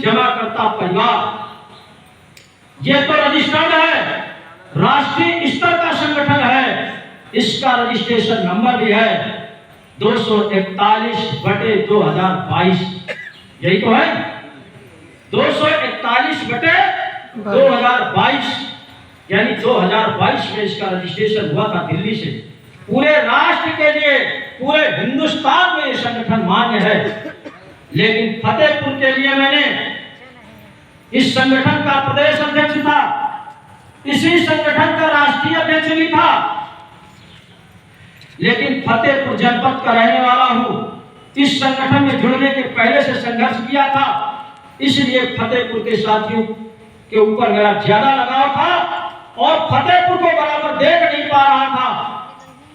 जमाकर्ता परिवार, ये तो रजिस्टर्ड है, राष्ट्रीय स्तर का संगठन है, इसका रजिस्ट्रेशन नंबर भी है 241/2022। यही तो है 241/2022, यानी 2022 में इसका रजिस्ट्रेशन हुआ था दिल्ली से। पूरे राष्ट्र के लिए, पूरे हिंदुस्तान में ये संगठन मान्य है। लेकिन फतेहपुर के लिए मैंने इस संगठन का प्रदेश अध्यक्ष था, इसी संगठन का राष्ट्रीय अध्यक्ष भी था, लेकिन फतेहपुर जनपद का रहने वाला हूं। इस संगठन में जुड़ने के पहले से संघर्ष किया था, इसलिए फतेहपुर के साथियों के ऊपर मेरा ज्यादा लगाव था और फतेहपुर को बराबर देख नहीं पा रहा था।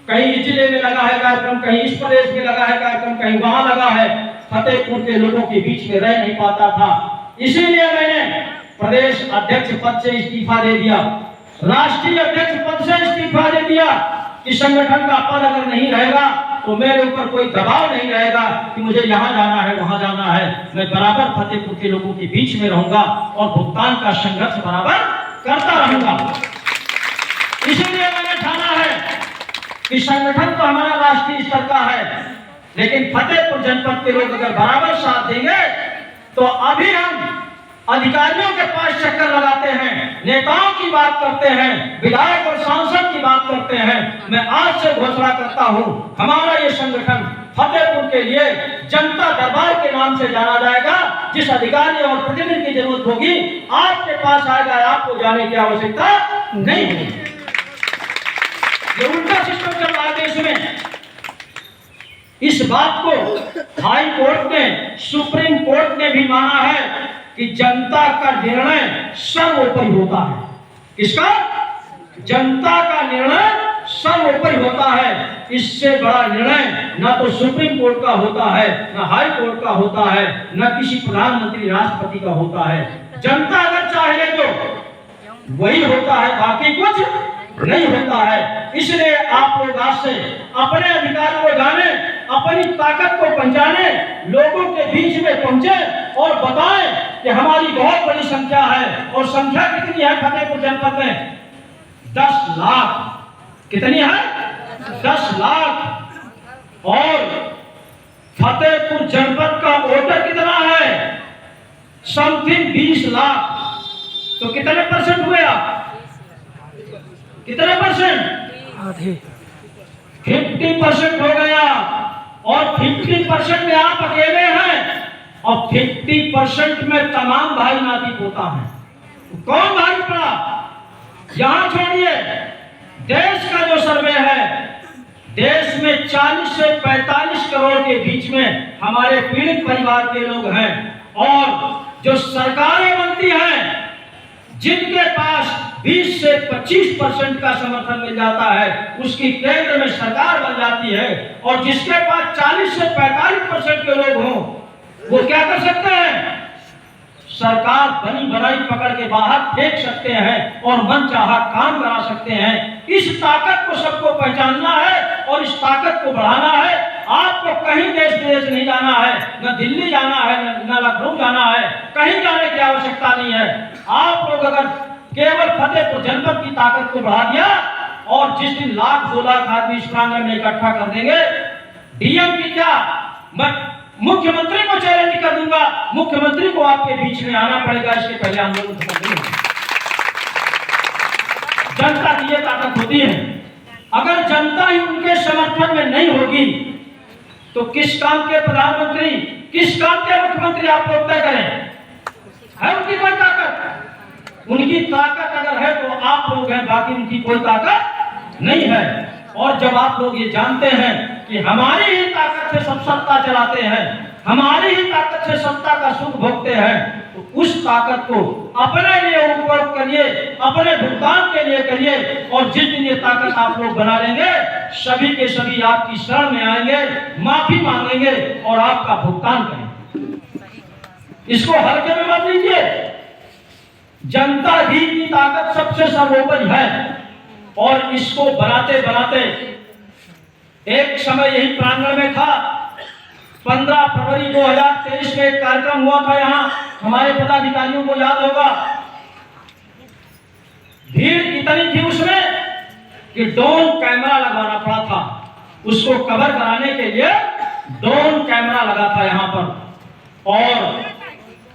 कहीं जिले में लगा है कार्यक्रम, कहीं इस प्रदेश में लगा है कार्यक्रम, कहीं वहां लगा है, फतेहपुर के लोगों के बीच में रह नहीं पाता था। इसीलिए मैंने प्रदेश अध्यक्ष पद से इस्तीफा दे दिया, राष्ट्रीय अध्यक्ष पद से इस्तीफा दे दिया कि संगठन का पद अगर नहीं रहेगा तो मेरे ऊपर कोई दबाव नहीं रहेगा कि मुझे यहाँ जाना है, वहां जाना है। मैं बराबर फतेहपुर के लोगों के बीच में रहूंगा और भुगतान का संघर्ष बराबर करता रहूंगा। इसीलिए मैंने ठाना है कि संगठन तो हमारा राष्ट्रीय स्तर का है, लेकिन फतेहपुर जनपद के लोग अगर बराबर साथ देंगे तो अभी हम अधिकारियों के पास चक्कर लगाते हैं, नेताओं की बात करते हैं, विधायक और सांसद की बात करते हैं। मैं आज से घोषणा करता हूं, हमारा ये संगठन फतेहपुर के लिए जनता दरबार के नाम से जाना जाएगा। जिस अधिकारी और प्रतिनिधि की जरूरत होगी आपके पास आएगा, आपको जाने की आवश्यकता नहीं होगी। ये उल्टा सिस्टम चल रहा है देश में। इस बात को हाई कोर्ट ने, सुप्रीम कोर्ट ने भी माना है कि जनता का निर्णय सर्वोपरि होता है। किसका? जनता का निर्णय सर्वोपरि होता है। इससे बड़ा निर्णय न तो सुप्रीम कोर्ट का होता है, न हाई कोर्ट का होता है, न किसी प्रधानमंत्री राष्ट्रपति का होता है। जनता अगर चाहे तो वही होता है, बाकी कुछ नहीं होता है। इसलिए आप लोग आज से अपने अधिकारों को जाने, अपनी ताकत को पहचाने, लोगों के बीच में पहुंचे और बताएं कि हमारी बहुत बड़ी संख्या है। और संख्या कितनी है फतेहपुर जनपद में? 10 लाख। कितनी है? 10 लाख। और फतेहपुर जनपद का वोटर कितना है? समथिंग 20 लाख। तो कितने परसेंट हुए आप? कितने परसेंट? 50% हो गया। और 50% में आप अकेले हैं और 50% में तमाम भाई नाती पोता हैं। कौन भाई पड़ा? यहां छोड़िए, देश का जो सर्वे है, देश में 40 से 45 करोड़ के बीच में हमारे पीड़ित परिवार के लोग हैं। और जो सरकारें बनती हैं, जिनके पास 20 से 25% का समर्थन मिल जाता है, उसकी केंद्र में सरकार बन जाती है। और जिसके पास 40 से 45% के लोग हों, वो क्या कर सकते हैं? सरकार बनी बनाई पकड़ के बाहर फेंक सकते हैं और मनचाहा काम करा सकते हैं। इस ताकत को सबको पहचानना है और इस ताकत को बढ़ाना है। आपको कहीं देश विदेश नहीं जाना है, न दिल्ली जाना है, न लखनऊ जाना है, कहीं जाने की आवश्यकता नहीं है। आप लोग अगर केवल फतेहपुर जनपद की ताकत को बढ़ा दिया और जिस दिन 1-2 लाख आदमी इस प्रांगण में इकट्ठा कर देंगे, डीएम की क्या, मैं मुख्यमंत्री को चैलेंज कर दूंगा, मुख्यमंत्री को आपके बीच में आना पड़ेगा। इसके पहले आंदोलन खत्म नहीं। जनता की ये ताकत होती है। अगर जनता ही उनके समर्थन में नहीं होगी तो किस काम के प्रधानमंत्री, किस काम के मुख्यमंत्री आप लोग तय करें? है उनकी कोई ताकत? उनकी ताकत अगर है तो आप लोग हैं, बाकी उनकी कोई ताकत नहीं है। और जब आप लोग ये जानते हैं कि हमारी ही ताकत से सब सत्ता चलाते हैं, हमारी ही ताकत से सत्ता का सुख भोगते हैं, तो उस ताकत को अपने लिए उपयोग करिए, अपने भुगतान के लिए करिए। और जिस दिन ये ताकत आप लोग बना लेंगे, सभी के सभी आपकी शरण में आएंगे, माफी मांगेंगे और आपका भुगतान करेंगे। इसको हल्के में मत लीजिए। जनता ही की ताकत सबसे सर्वोपरि है। और इसको बनाते बनाते एक समय यही प्रांगण में था, 15 फरवरी 2023 में एक कार्यक्रम हुआ था यहाँ, हमारे पदाधिकारियों को याद होगा। भीड़ इतनी थी उसमें कि ड्रोन कैमरा लगाना पड़ा था, उसको कवर कराने के लिए ड्रोन कैमरा लगा था यहाँ पर। और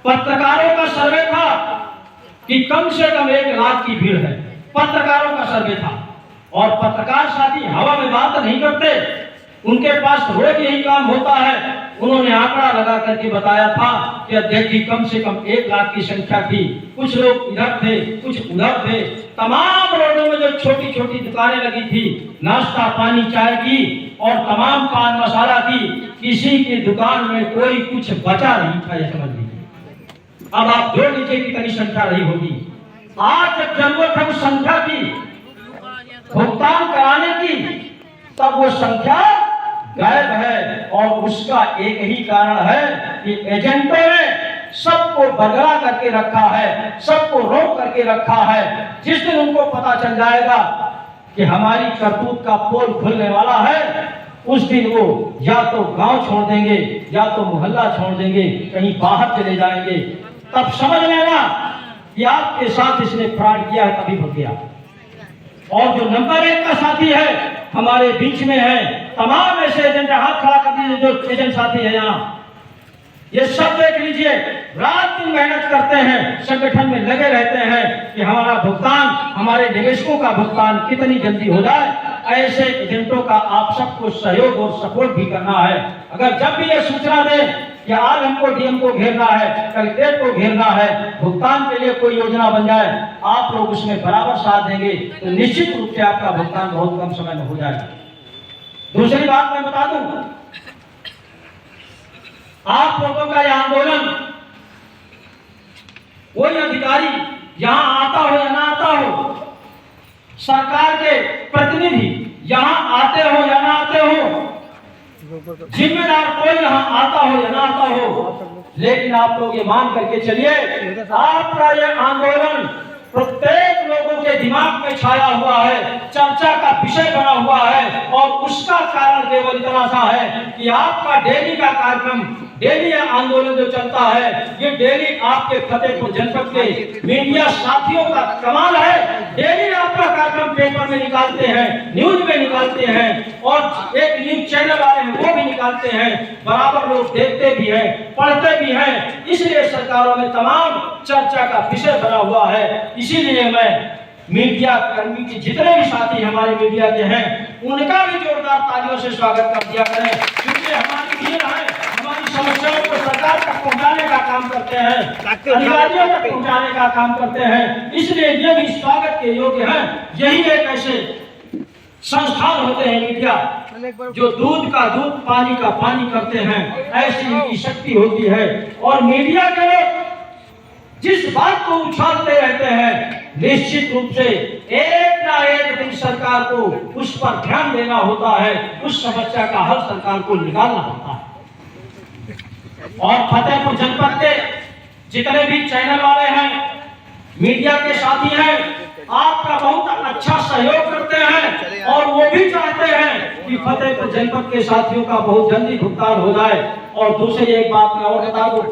पत्रकारों का सर्वे था कि कम से कम 1 लाख की भीड़ है, पत्रकारों का सर्वे था। और पत्रकार साथी हवा में बात नहीं करते, उनके पास रोज यही काम होता है। उन्होंने आंकड़ा लगा करके बताया था कि अध्यक्ष जी कम से कम 1 लाख की संख्या थी। कुछ लोग इधर थे, कुछ उधर थे। तमाम रोडों में जो छोटी छोटी दुकानें लगी थी, नाश्ता पानी चाय की और तमाम पान मसाला की, किसी की दुकान में कोई कुछ बचा नहीं था, ये समझ लीजिए। अब आप जोड़ लीजिए कितनी संख्या रही होगी। आज जब जरूरत है उस संख्या की भुगतान कराने की, तब वो संख्या गायब है। और उसका एक ही कारण है कि एजेंटों ने सबको बरगला करके रखा है, सबको रोक करके रखा है। जिस दिन उनको पता चल जाएगा कि हमारी करतूत का पोल खुलने वाला है, उस दिन वो या तो गांव छोड़ देंगे या तो मोहल्ला छोड़ देंगे, कहीं बाहर चले जाएंगे। तब समझ लेना कि आपके साथ इसने फ्रॉड किया है, तभी हो गया। और जो नंबर 1 का साथी है हमारे बीच में है, तमाम ऐसे एजेंट हाथ खड़ा कर दीजिए जो एजेंट साथी है यहाँ, ये सब देख लीजिए, रात दिन मेहनत करते हैं, संगठन में लगे रहते हैं कि हमारा भुगतान, हमारे निवेशकों का भुगतान कितनी जल्दी हो जाए। ऐसे एजेंटों का आप सबको सहयोग और सपोर्ट भी करना है। अगर जब भी ये सूचना दें कि आज हमको डीएम को घेरना है, कलेक्ट्रेट को घेरना है, भुगतान के लिए कोई योजना बन जाए, आप लोग उसमें बराबर साथ देंगे तो निश्चित रूप से आपका भुगतान बहुत कम समय में हो जाएगा। दूसरी बात मैं बता दूं, आप लोगों का यह आंदोलन, कोई अधिकारी यहां आता हो या ना आता हो, सरकार के प्रतिनिधि यहां आते हो या ना आते हो, जिम्मेदार कोई यहाँ आता हो या ना आता हो, लेकिन आप लोग ये मान करके चलिए, आपका ये आंदोलन प्रत्येक लोगों के दिमाग में छाया हुआ है, चर्चा का विषय बना हुआ है। और उसका कारण केवल इतना सा है कि आपका डेली का कार्यक्रम, डेली आंदोलन जो चलता है, ये डेली आपके फतेहपुर जनपद के मीडिया साथियों का कमाल है। डेली आपका कार्यक्रम पेपर में निकालते हैं, न्यूज में निकालते हैं, और एक न्यूज चैनल वाले हैं वो भी निकालते हैं, बराबर लोग देखते भी हैं, पढ़ते भी हैं। इसलिए सरकारों में तमाम चर्चा का विषय बना हुआ है। इसीलिए मैं मीडिया कर्मी के जितने भी साथी हमारे मीडिया के हैं, उनका भी जोरदार तालियों से स्वागत कर दिया करें, क्योंकि हमारी भीड़ है, हमारी समस्याओं को सरकार तक पहुंचाने का काम करते हैं, अधिकारियों तक पहुंचाने का काम करते हैं। इसलिए ये भी स्वागत के योग्य है। यही एक ऐसे संस्थान होते हैं मीडिया, जो दूध का दूध, पानी का पानी करते हैं, ऐसी इनकी शक्ति होती है। और मीडिया के लोग जिस बात को उछालते रहते हैं, निश्चित रूप से एक ना एक दिन सरकार को उस पर ध्यान देना होता है, उस समस्या का हल सरकार को निकालना होता है। और फतेहपुर जनपद के जितने भी चैनल वाले हैं, मीडिया के साथी हैं, आपका बहुत अच्छा सहयोग करते हैं, और वो भी चाहते हैं कि फतेहपुर जनपद के साथियों का बहुत जल्दी भुगतान हो जाए। और दूसरी एक बात मैं और बता दूं,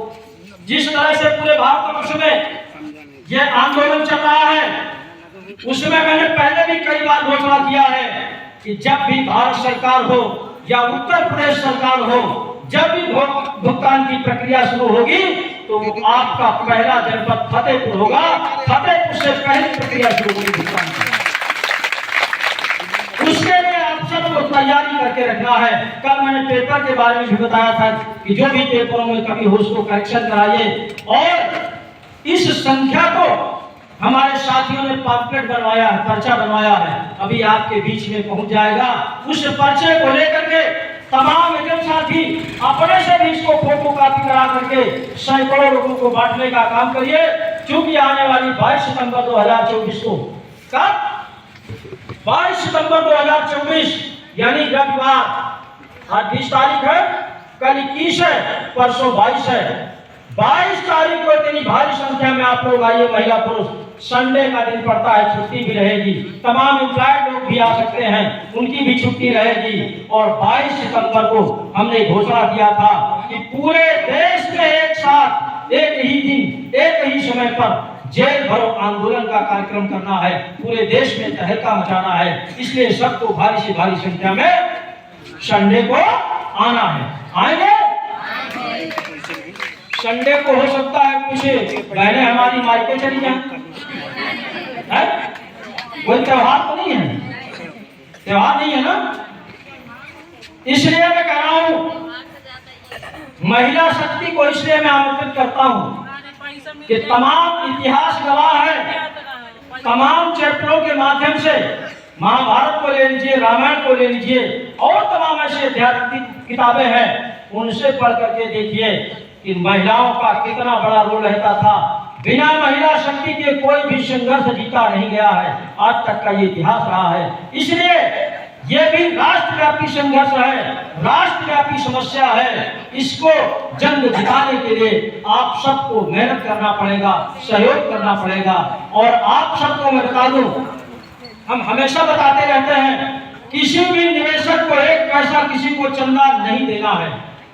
जिस तरह से पूरे भारतवर्ष में ये आंदोलन चल रहा है, उसमें मैंने पहले भी कई बार घोषणा किया है कि जब भी भारत सरकार हो या उत्तर प्रदेश सरकार हो, जब भी भुगतान की प्रक्रिया शुरू होगी तो आपका पहला जनपद फतेहपुर होगा। फतेहपुर से पहली प्रक्रिया शुरू होगी भुगतान की। उसके लिए आप सबको तैयारी करके रखना है। कल मैंने पेपर के बारे में भी बताया था कि जो भी पेपरों में कभी हो उसको करेक्शन कराइए। और इस संख्या को हमारे साथियों ने पॉम्पलेट बनवाया है, पर्चा बनवाया है, अभी आपके बीच में पहुंच जाएगा। उस पर्चे को लेकर के तमाम एजेंट साथी अपने से भी इसको फोटो कॉपी करा करके सैकड़ों लोगों को बांटने का काम करिए, क्योंकि आने वाली 22 सितंबर 2024 को, कब 22 सितंबर 2024 यानी रविवार, आज 20 तारीख है, कल 21 है, परसों 22 है। 22 तारीख को इतनी भारी संख्या में आप आप लोग आइए, महिला पुरुष, संडे का दिन पड़ता है, छुट्टी भी रहेगी, तमाम एम्प्लॉयड लोग भी आ सकते हैं, उनकी भी छुट्टी रहेगी। और 22 सितंबर को हमने घोषणा किया था कि पूरे देश में एक साथ, एक ही दिन, एक ही समय पर जेल भरो आंदोलन का कार्यक्रम करना है, पूरे देश में तहलका मचाना है। इसलिए सबको भारी से भारी संख्या में संडे को आना है। आएंगे? संडे को हो सकता है कुछ बहनें हमारी मायके चली जाए, कोई त्योहार तो नहीं है, त्योहार नहीं है ना, इसलिए मैं कह रहा हूं, महिला शक्ति को इसलिए मैं आमंत्रित करता हूं कि तमाम इतिहास गवाह है, तमाम चैप्टरों के माध्यम से महाभारत को ले लीजिए, रामायण को ले लीजिए, और तमाम ऐसी आध्यात्मिक किताबें हैं, उनसे पढ़ करके देखिए कि महिलाओं का कितना बड़ा रोल रहता था। बिना महिला शक्ति के कोई भी संघर्ष जीता नहीं गया है, आज तक का ये इतिहास रहा है। इसलिए ये भी राष्ट्रव्यापी संघर्ष है, राष्ट्रव्यापी समस्या है। इसको जंग जिताने के लिए आप सबको मेहनत करना पड़ेगा, सहयोग करना पड़ेगा। और आप सबको मैं बता दूं, हम हमेशा बताते रहते हैं, किसी भी निवेशक को एक पैसा किसी को चंदा नहीं देना है,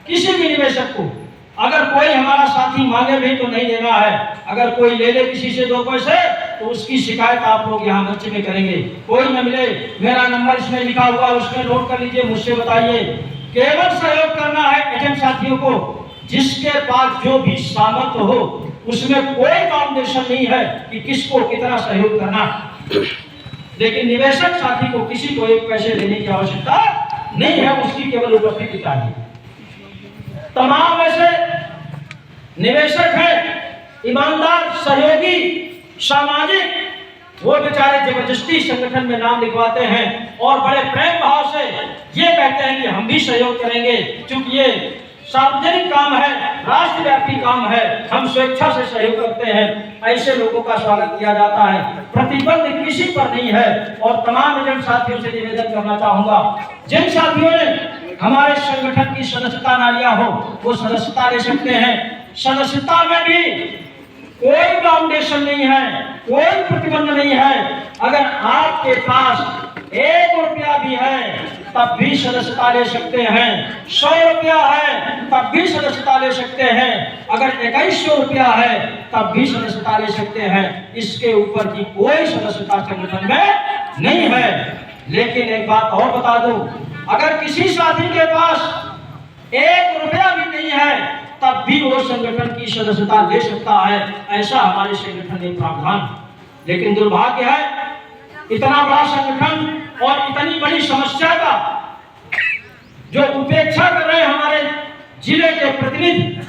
किसी भी निवेशक को। अगर कोई हमारा साथी मांगे भी तो नहीं देना है, अगर कोई ले ले किसी से 2 पैसे तो उसकी शिकायत आप लोग यहाँ मंच में करेंगे। कोई न मिले, मेरा नंबर इसमें लिखा हुआ, उसमें नोट कर लीजिए, मुझसे बताइए। केवल सहयोग करना है एजेंट साथियों को, जिसके पास जो भी सामर्थ्य हो, उसमें कोई फाउंडेशन नहीं है कि किसको कितना सहयोग करना। लेकिन निवेशक साथी को किसी को 1 पैसे देने की आवश्यकता नहीं है, उसकी केवल उपस्थिति चाहिए। तमाम ऐसे निवेशक हैं, ईमानदार, सहयोगी, सामाजिक, वो बेचारे जबरदस्ती संगठन में नाम लिखवाते हैं और बड़े प्रेम भाव से ये कहते हैं कि हम भी सहयोग करेंगे, क्योंकि ये सार्वजनिक काम है, राष्ट्रव्यापी काम है, हम स्वेच्छा से सहयोग करते हैं। ऐसे लोगों का स्वागत किया जाता है, प्रतिबंध किसी पर नहीं है। और तमाम एजेंट साथियों से निवेदन करना चाहूंगा, जिन साथियों ने हमारे संगठन की सदस्यता ना लिया हो, वो सदस्यता ले सकते हैं। सदस्यता में भी कोई फाउंडेशन नहीं है, कोई प्रतिबंध नहीं है। अगर आपके पास 1 रुपया भी है तब भी सदस्यता ले सकते हैं, 100 रुपया है तब भी सदस्यता ले सकते हैं, अगर 2100 रुपया है तब भी सदस्यता ले सकते हैं। इसके ऊपर की कोई सदस्यता संगठन में नहीं है। लेकिन एक बात और बता दूं, अगर किसी साथी के पास 1 रुपया भी नहीं है तब भी वो संगठन की सदस्यता ले सकता है, ऐसा हमारे संगठन में प्रावधान। लेकिन दुर्भाग्य है, इतना बड़ा संगठन और इतनी बड़ी समस्या का जो उपेक्षा कर रहे हैं हमारे जिले के प्रतिनिधि,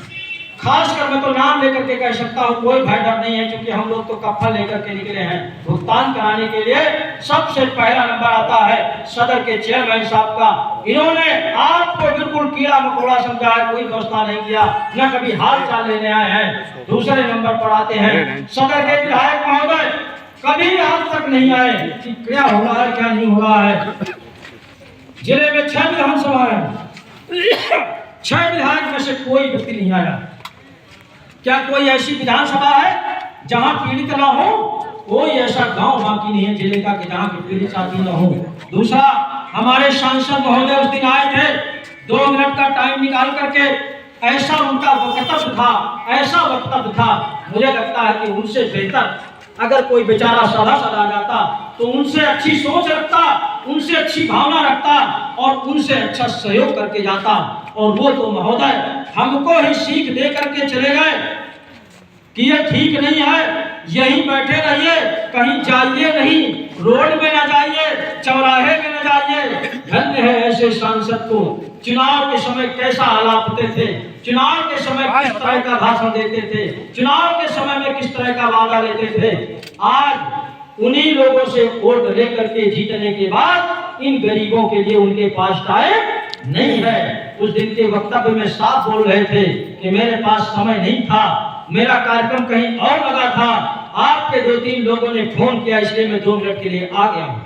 खासकर मैं तो नाम लेकर के कह सकता हूं, कोई भय डर नहीं है, क्योंकि हम लोग तो कफन लेकर के निकले हैं। भुगतान कराने के लिए सबसे पहला नंबर आता है सदर के चेयरमैन साहब का। इन्होंने आपको बिल्कुल कीड़ा मकोड़ा समझा है, कोई व्यवस्था नहीं किया, न कभी हाल चाल लेने आए हैं। दूसरे नंबर पर आते हैं सदर के विधायक महोदय, कभी आज तक नहीं आए कि क्या हो रहा है, क्या नहीं हो रहा है। जिले में 6 विधानसभा है, 6 विधायक में से कोई व्यक्ति नहीं आया। क्या कोई ऐसी विधानसभा है जहां पीड़ित ना हो? कोई ऐसा गांव बाकी नहीं है जिले का कि जहां पीड़ित साथी ना हो। दूसरा, हमारे सांसद महोदय उस दिन आए थे, 2 मिनट का टाइम निकाल करके, ऐसा उनका वक्तव्य था, ऐसा वक्तव्य था, मुझे लगता है कि उनसे बेहतर अगर कोई बेचारा सादा सादा जाता तो उनसे अच्छी सोच रखता, उनसे अच्छी भावना रखता और उनसे अच्छा सहयोग करके जाता। और वो तो महोदय हमको ही सीख दे करके चले गए कि ये ठीक नहीं है, यहीं बैठे रहिए, कहीं जाइए नहीं, रोड में ना जाइए, चौराहे में ना जाइए। धन्य है ऐसे सांसद को। चुनाव के समय कैसा आलापते थे, चुनाव के समय किस तरह का भाषण देते थे, चुनाव के समय में किस तरह का वादा लेते थे। आज उन्हीं लोगों से वोट लेकर के जीतने के बाद इन गरीबों के लिए उनके पास टाइम नहीं है। उस दिन के वक्तव्य में साफ बोल रहे थे कि मेरे पास समय नहीं था, मेरा कार्यक्रम कहीं और लगा था, आपके 2-3 लोगों ने फोन किया, इसलिए मैं 2 मिनट के लिए आ गया हूं।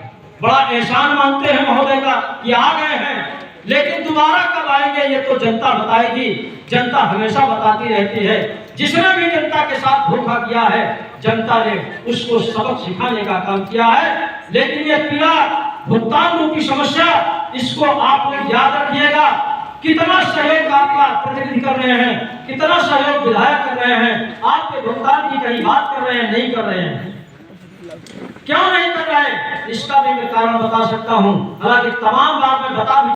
बड़ा एहसान मानते हैं महोदय का कि आ गए हैं, लेकिन दोबारा कब आएंगे ये तो जनता बताएगी। जनता हमेशा बताती रहती है। जिसने भी जनता के साथ धोखा किया है, जनता ने उसको सबक सिखाने का काम किया है। लेकिन ये पीड़ा भुगतान रूपी समस्या, इसको आप लोग याद रखिएगा। कितना सहयोग आपका प्रतिनिधि कर रहे हैं, कितना सहयोग विधायक कर रहे हैं, आपके भुगतान की कहीं बात कर रहे हैं, नहीं कर रहे हैं। क्यों नहीं कर रहे हैं, इसका भी मैं कारण बता सकता हूं। हालांकि तमाम बात मैं बता